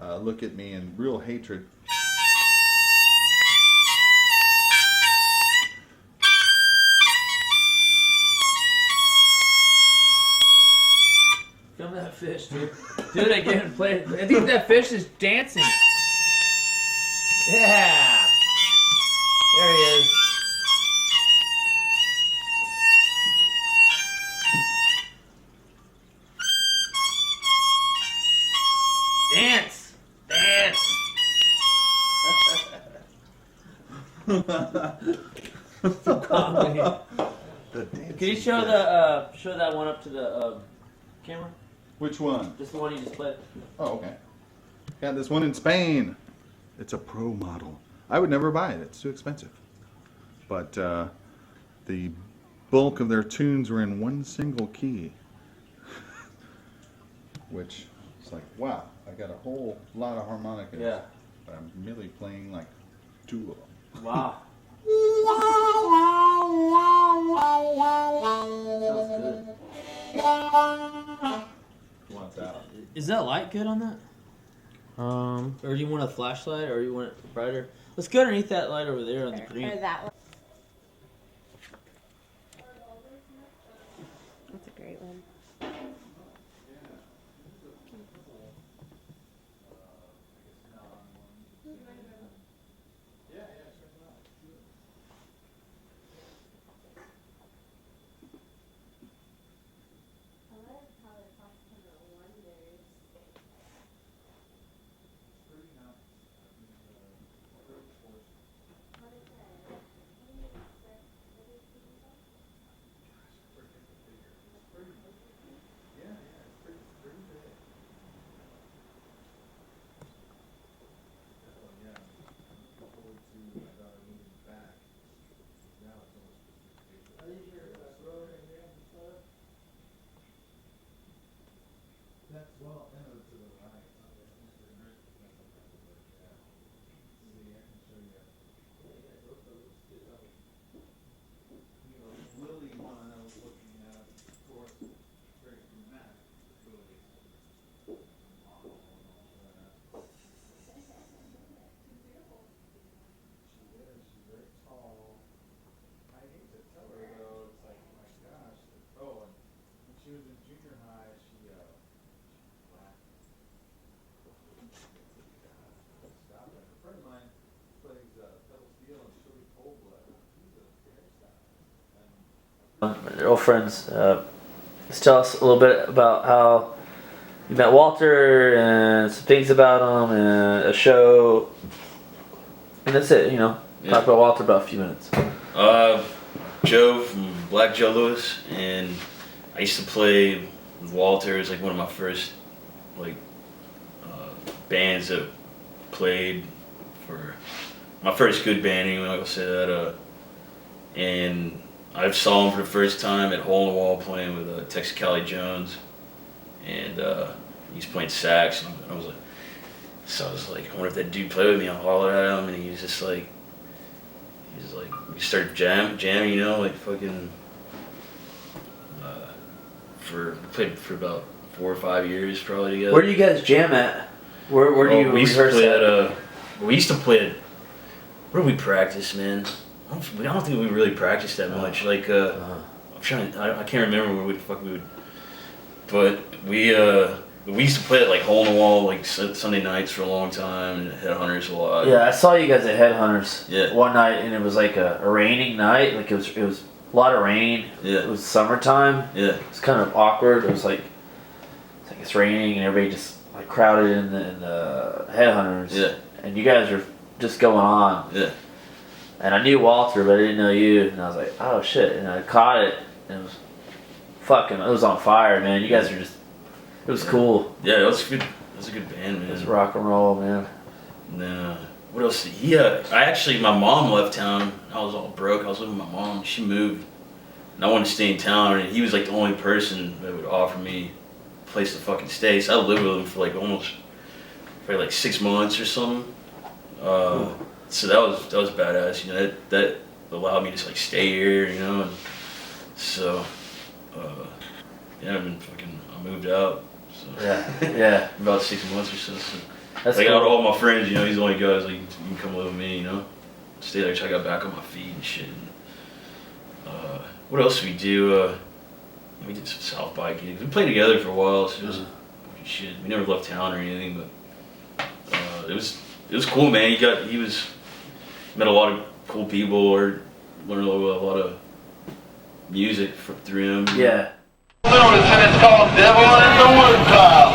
S9: look at me in real hatred.
S4: Film that fish, dude. Do it again and play it. I think that fish is dancing. Yeah. There he is. Dance. Dance. Can you show show that one up to the camera?
S9: Which one?
S4: Just the one you just played.
S9: Oh, okay. Got this one in Spain. It's a pro model. I would never buy it. It's too expensive. But the bulk of their tunes were in one single key. Which is like, wow, I got a whole lot of harmonicas.
S4: Yeah.
S9: But I'm merely playing like 2 of them.
S4: Wow. Sounds good.
S9: What's that?
S4: Is that light good on that? Or do you want a flashlight, or you want it brighter? Let's go underneath that light over there on the green.
S14: Or that one. That's a great one.
S4: My girlfriends, just tell us a little bit about how you met Walter and some things about him and a show. And that's it, you know.
S15: Yeah.
S4: Talk about Walter about a few minutes.
S15: Joe from Black Joe Lewis, and I used to play with Walter. It was like one of my first bands that played for my first good band anyway, like I said. And I saw him for the first time at Hole in the Wall playing with Texas Cali Jones, and he's playing sax, and I was like, I wonder if that dude played with me. I hollered at him, and he was just like, we started jamming, you know, like fucking, played for about 4 or 5 years probably together.
S4: Where do you guys jam at? Where do you
S15: we used to
S4: rehearse
S15: play
S4: at?
S15: We used to play at. Where did we practice, man? I don't think we really practiced that much. Like, I'm trying. I can't remember where the fuck we would. But we used to play at like hole in the wall like Sunday nights for a long time and Headhunters a lot.
S4: Yeah, I saw you guys at Headhunters.
S15: Yeah.
S4: One night, and it was like a raining night. Like it was a lot of rain.
S15: Yeah.
S4: It was summertime.
S15: Yeah.
S4: It was kind of awkward. It was like it's raining and everybody just like crowded in the Headhunters.
S15: Yeah.
S4: And you guys were just going on.
S15: Yeah.
S4: And I knew Walter, but I didn't know you. And I was like, oh shit! And I caught it. And it was fucking. It was on fire, man. You guys are just. It was cool.
S15: Yeah, it was good. It was a good band, man.
S4: It was rock and roll, man.
S15: And then what else? Yeah, my mom left town. I was all broke. I was living with my mom. She moved, and I wanted to stay in town. And he was like the only person that would offer me a place to fucking stay. So I lived with him for like like 6 months or something. So that was badass. You know, that allowed me to like stay here. You know, and so yeah, I moved out. So.
S4: Yeah.
S15: About 6 months or so.
S4: That's
S15: like
S4: cool.
S15: out of all my friends, you know, he's the only guy who's like, you can come live with me, you know. Stay there till I got back on my feet and shit. What else did we do? We did some South by gigs. We played together for a while, so it was shit. We never left town or anything, but it was cool, man. He met a lot of cool people, or learned a lot of music through him.
S4: Yeah.
S2: And it's called Devil in the Woodpile.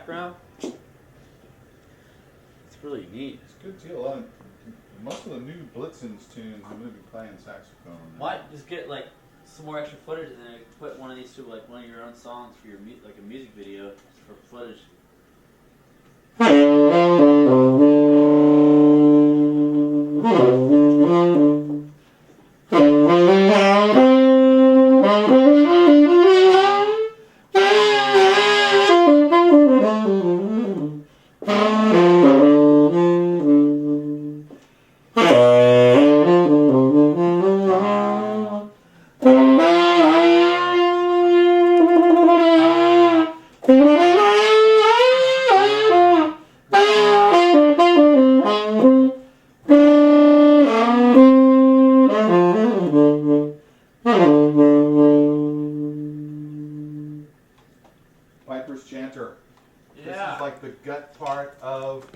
S14: background. It's really neat.
S9: It's good too. Most of the new Blitzens tunes, I'm going to be playing saxophone.
S14: Might just get like some more extra footage and then put one of these to like one of your own songs for your like a music video for footage.
S9: Piper's Chanter.
S14: Yeah.
S9: This is like the gut part of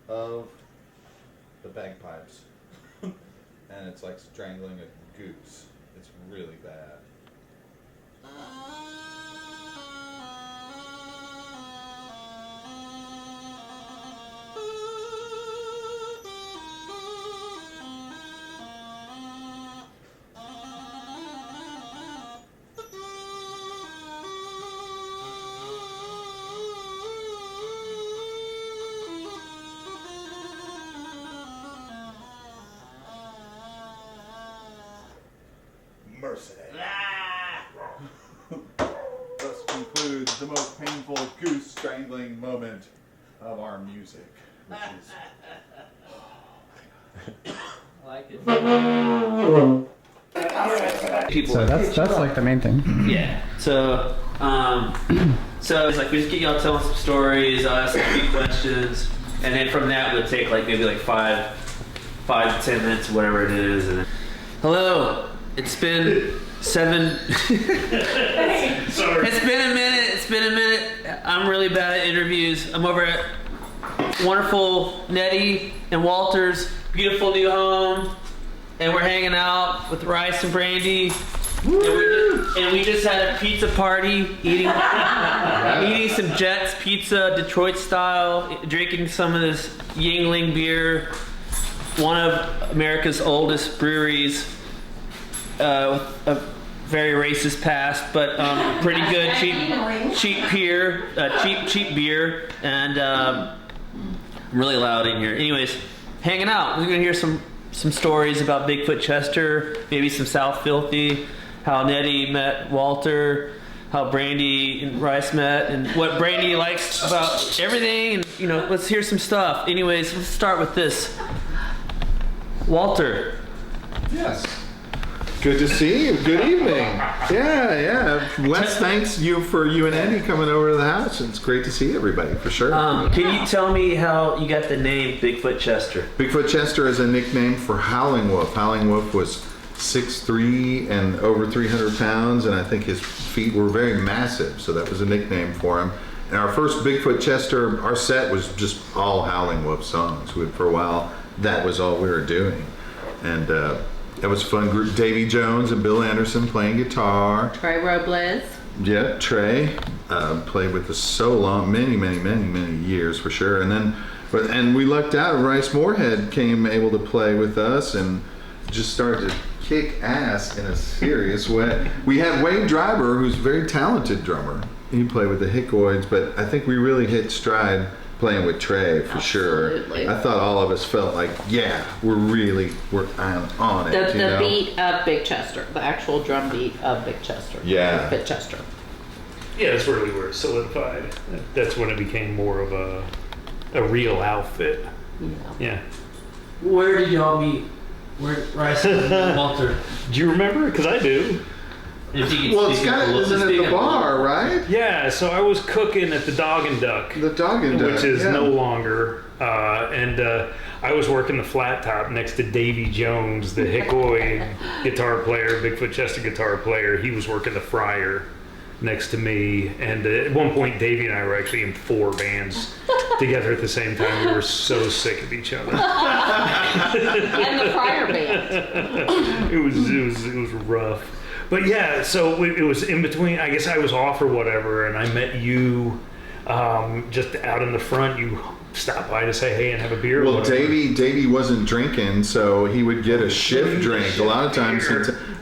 S9: the bagpipes. And it's like strangling a goose. It's really bad. Mercy. Thus concludes the most painful goose strangling moment of our music, which is.
S14: I like it.
S16: People so that's like the main thing.
S14: Yeah. So so it's like we just get y'all telling some stories, ask a few questions, and then from that we'll take like maybe like 5 to 10 minutes, whatever it is. And then, hello. It's been 7. Sorry. It's been a minute. I'm really bad at interviews. I'm over at wonderful Nettie and Walter's beautiful new home, and we're hanging out with Rice and Brandy. And we just had a pizza party, eating some Jets pizza, Detroit style, drinking some of this Yingling beer, one of America's oldest breweries. A very racist past, but pretty good, cheap beer, and I'm really loud in here. Anyways, hanging out. We're gonna hear some stories about Bigfoot Chester, maybe some South Filthy, how Nettie met Walter, how Brandy and Rice met, and what Brandy likes about everything, and let's hear some stuff. Anyways, let's start with this. Walter.
S9: Yes. Good to see you. Good evening. Yeah. Wes, thanks for you and Andy coming over to the house. It's great to see everybody, for sure.
S14: Can you tell me how you got the name Bigfoot Chester?
S9: Bigfoot Chester is a nickname for Howling Wolf. Howling Wolf was 6'3" and over 300 pounds, and I think his feet were very massive, so that was a nickname for him. And our first Bigfoot Chester, our set was just all Howling Wolf songs. For a while, that was all we were doing. And it was fun. Group Davy Jones and Bill Anderson playing guitar.
S13: Trey Robles.
S9: Yeah, Trey played with us so long, many years for sure. And we lucked out. Rice Moorhead came able to play with us and just started to kick ass in a serious way. We had Wade Driver, who's a very talented drummer. He played with the Hickoids, but I think we really hit stride playing with Trey for
S13: Absolutely.
S9: sure. I thought all of us felt like, we're on it.
S13: The beat of Big Chester, the actual drum beat of Big Chester.
S9: Yeah.
S13: Big Chester.
S17: Yeah, that's really where it solidified. That's when it became more of a real outfit. Yeah.
S14: Where did y'all meet? Where Rice and Walter?
S17: Do you remember? Because I do.
S9: Well, it's got isn't it the bar, right?
S17: Yeah, so I was cooking at the Dog and Duck.
S9: The Dog and Duck,
S17: which is no longer. And I was working the flat top next to Davy Jones, the Hickoid guitar player, Bigfoot Chester guitar player. He was working the Friar next to me. And at one point, Davy and I were actually in 4 bands together at the same time. We were so sick of each other.
S13: And the Friar band.
S17: It was rough. But yeah, so it was in between. I guess I was off or whatever, and I met you just out in the front, you stop by to say hey and have a beer.
S9: Well, Davey wasn't drinking, so he would get a shift drink. A lot of times,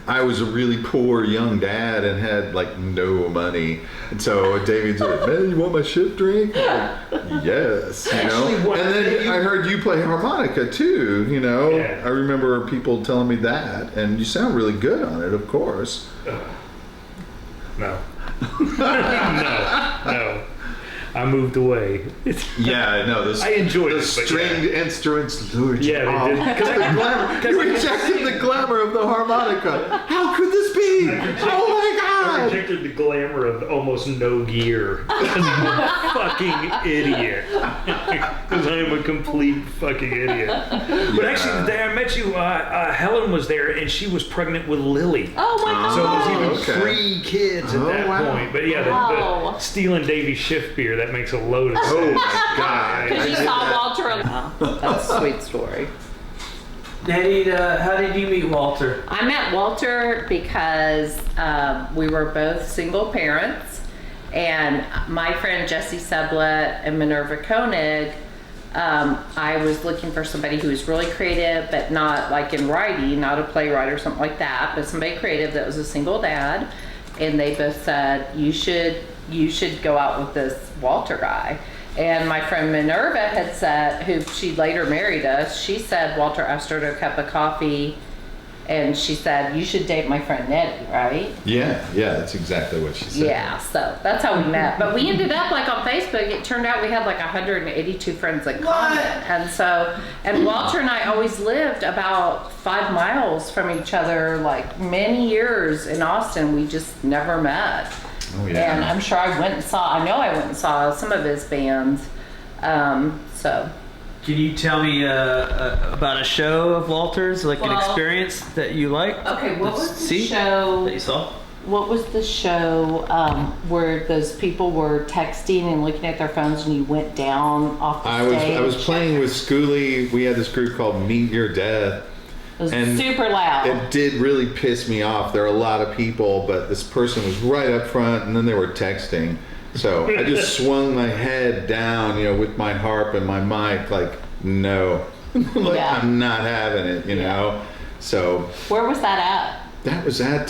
S9: I was a really poor young dad and had like no money, and so Davey'd say, "Man, you want my shift drink?" Like, yes, you know. And then I heard you play harmonica too. You know, I remember people telling me that, and you sound really good on it, of course.
S17: No. No. I moved away.
S9: Yeah, no.
S17: I enjoyed
S9: the
S17: it.
S9: stringed instruments lured you.
S17: Yeah, they did.
S9: You rejected the glamour of the harmonica. How could this be? Oh my God!
S17: I rejected the glamour of almost no gear. I'm a fucking idiot. Because I am a complete fucking idiot. But actually, the day I met you, Helen was there, and she was pregnant with Lily.
S13: Oh my God!
S17: So it was even 3 kids at that point. But yeah, the stealing Davy's shift beer, that makes a load of sense.
S9: Oh my God!
S13: Because you saw Walter. That's a sweet story.
S14: Nettie, how did you meet Walter?
S13: I met Walter because we were both single parents, and my friend Jessie Sublett and Minerva Koenig, I was looking for somebody who was really creative, but not like in writing, not a playwright or something like that, but somebody creative that was a single dad. And they both said, you should go out with this Walter guy. And my friend Minerva had said, who she later married us, she said Walter asked her to a cup of coffee, and she said, you should date my friend Nettie, right?
S9: Yeah, that's exactly what she said.
S13: Yeah, so that's how we met. But we ended up like on Facebook, it turned out we had like 182 friends in common. And Walter and I always lived about 5 miles from each other, like many years in Austin. We just never met.
S9: Oh, yeah.
S13: And I'm sure I went and saw some of his bands. So.
S14: Can you tell me about a show of Walter's, like an experience that you liked?
S13: Okay, what was the show
S14: that you saw?
S13: What was the show where those people were texting and looking at their phones and you went down off the stage?
S9: I was playing with Schoolie. We had this group called Meet Your Death.
S13: It was super loud.
S9: It did really piss me off. There are a lot of people, but this person was right up front, and then they were texting. So I just swung my head down, with my harp and my mic, like, no. I'm not having it, you know. So.
S13: Where was that at?
S9: That was at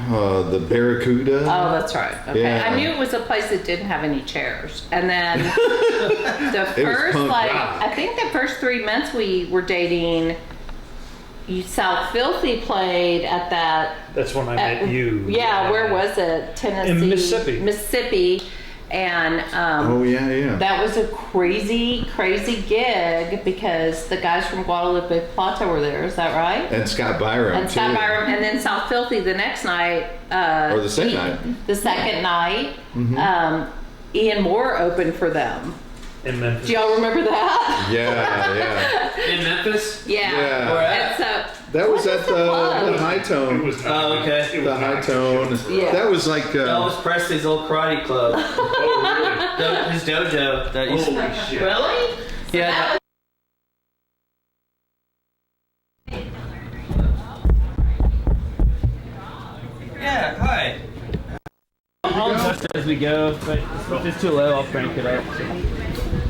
S9: the Barracuda.
S13: Oh, that's right. Okay.
S9: Yeah.
S13: I knew it was a place that didn't have any chairs. And then I think the first 3 months we were dating, South Filthy played at that.
S17: That's when I met you.
S13: Yeah, where was it? Tennessee.
S17: In Mississippi.
S13: Mississippi. And that was a crazy gig because the guys from Guadalupe Plata were there. Is that right?
S9: And Scott Byram.
S13: And then South Filthy the next night.
S9: Or the second night.
S13: The second night. Mm-hmm. Ian Moore opened for them.
S17: In Memphis.
S13: Do y'all remember that?
S9: Yeah.
S14: In Memphis?
S13: Yeah.
S14: Where
S13: at?
S9: That was at the High Tone.
S14: Okay.
S9: The High Tone.
S13: Yeah.
S9: That was like
S14: Elvis Presley's old karate club.
S17: Oh, really?
S14: His dojo.
S17: Holy shit.
S13: Really?
S14: Yeah. Yeah, hi. I'll adjust it as we go, but if it's too low, I'll crank it up.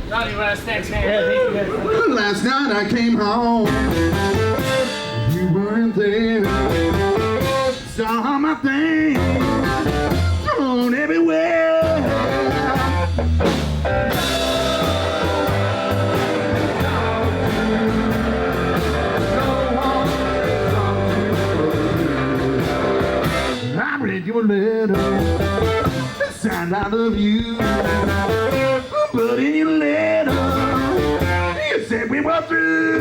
S14: Ronnie, you want to stand here? Yeah, thank you guys.
S2: Last night I came home, you weren't there. Saw my thing thrown everywhere. I read your letter, signed I love you, but in your letter, you said we were through.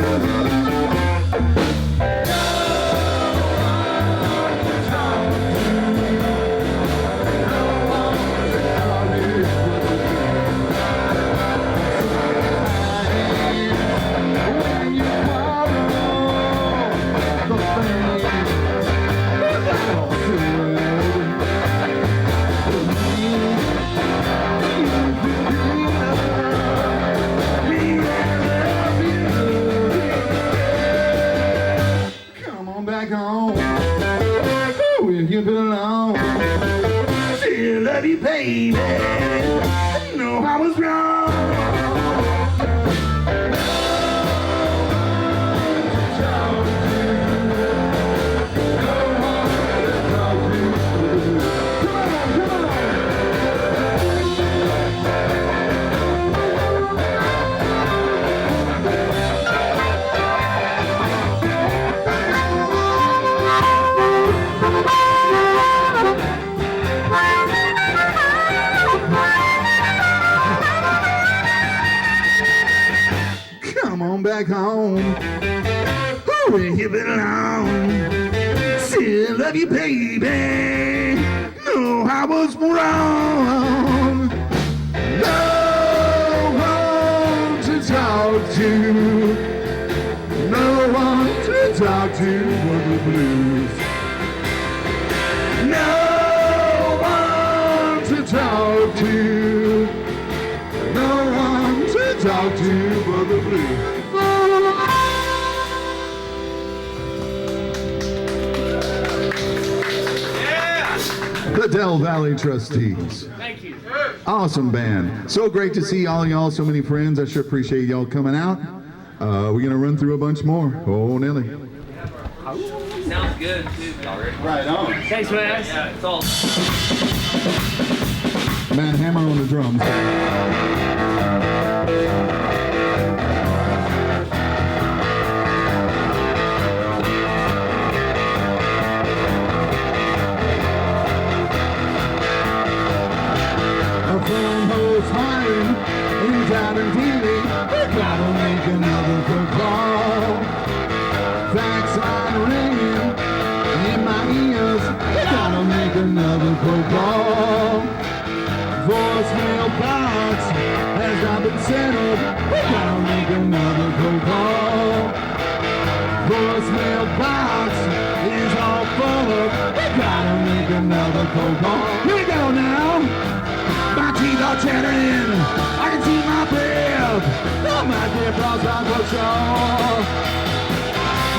S2: Back home, where you belong. Still love you, baby. baby. No, I was wrong. Come on back home, where you belong. Still love you, baby. No, I was wrong. No one to talk to. No one to talk to but the blues. No one to talk to. No one to talk to but the blues. The Del Valley Trustees.
S14: Thank you.
S2: Awesome band. So great to see all y'all, so many friends. I sure appreciate y'all coming out. We're gonna run through a bunch more. Oh, Nelly.
S14: Sounds good too, man.
S2: Right on.
S14: Thanks, man. Yeah, it's all.
S2: Man Hammer on the drums. A phone host hiring in town and dealing. We gotta make another phone call. Fax line ringing in my ears. We gotta make another phone call. Voicemail box has not been settled. We gotta make another phone call. Voicemail box is all full of. We gotta make another phone call. Here we go now. My teeth are chattering. I can see my breath. Oh, my dear boss, I'm so sure.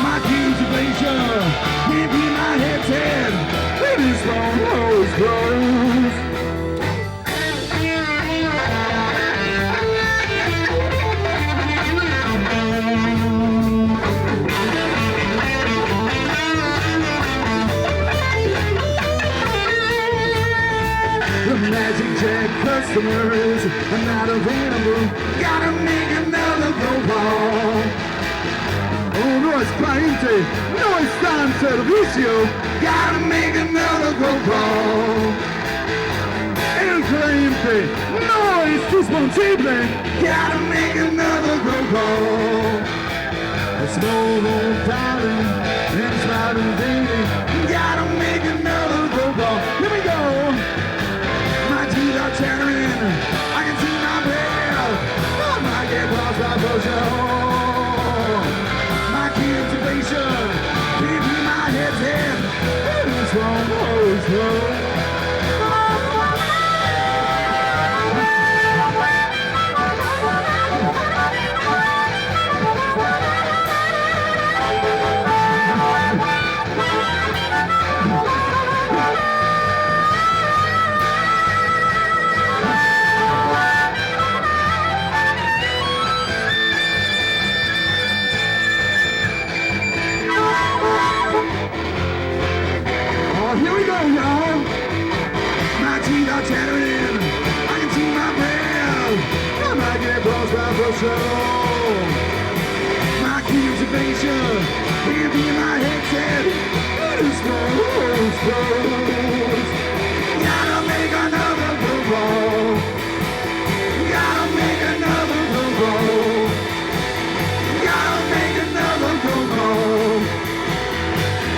S2: My accusation can't be my headset. It is long rose closed. The magic check customers are not available. Gotta make another phone call. Oh, no es cliente, no está en servicio. Gotta make another phone call. El cliente no es disponible. Gotta make another phone call. It's no more darling, it's not a dating. Gotta make another phone call. Here we go. My teeth are chattering. I can see my breath. I might get lost by motion. My cultivation can't be my head's head. It is wrong, oh, slow. Oh, here we go, y'all. My teeth are chattering. I can see my breath. I might get lost by the show. My cultivation can't be my headset. It is close. Gotta make another phone call. Gotta make another phone call. Gotta make another phone call.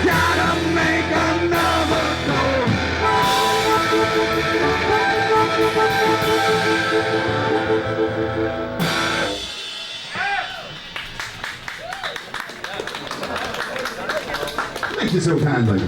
S2: Gotta make another phone call. Thank you so kindly.